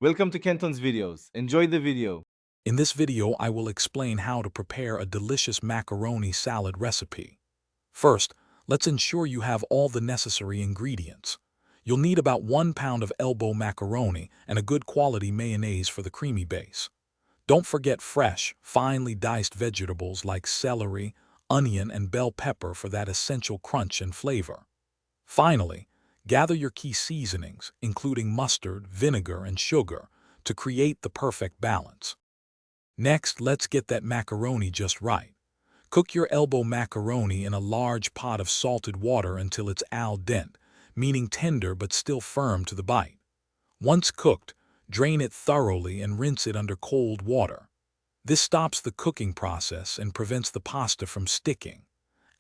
Welcome to Kenton's videos. Enjoy the video. In this video, I will explain how to prepare a delicious macaroni salad recipe. First, let's ensure you have all the necessary ingredients. You'll need about 1 pound of elbow macaroni and a good quality mayonnaise for the creamy base. Don't forget fresh, finely diced vegetables like celery, onion, and bell pepper for that essential crunch and flavor. Finally, gather your key seasonings, including mustard, vinegar, and sugar, to create the perfect balance. Next, let's get that macaroni just right. Cook your elbow macaroni in a large pot of salted water until it's al dente, meaning tender but still firm to the bite. Once cooked, drain it thoroughly and rinse it under cold water. This stops the cooking process and prevents the pasta from sticking.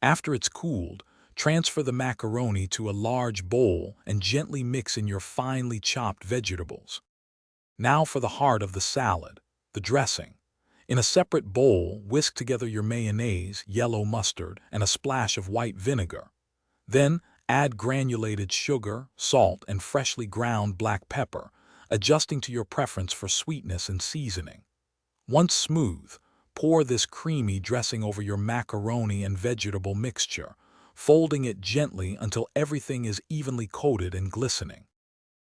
After it's cooled, transfer the macaroni to a large bowl and gently mix in your finely chopped vegetables. Now for the heart of the salad, the dressing. In a separate bowl, whisk together your mayonnaise, yellow mustard, and a splash of white vinegar. Then, add granulated sugar, salt, and freshly ground black pepper, adjusting to your preference for sweetness and seasoning. Once smooth, pour this creamy dressing over your macaroni and vegetable mixture, folding it gently until everything is evenly coated and glistening.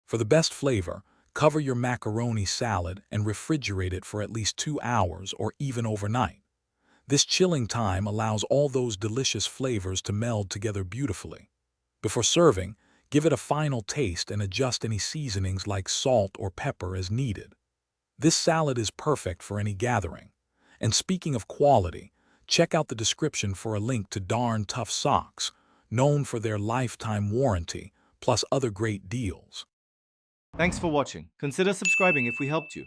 For the best flavor, cover your macaroni salad and refrigerate it for at least 2 hours or even overnight. This chilling time allows all those delicious flavors to meld together beautifully. Before serving, give it a final taste and adjust any seasonings like salt or pepper as needed. This salad is perfect for any gathering. And speaking of quality, check out the description for a link to Darn Tough Socks, known for their lifetime warranty, plus other great deals. Thanks for watching. Consider subscribing if we helped you.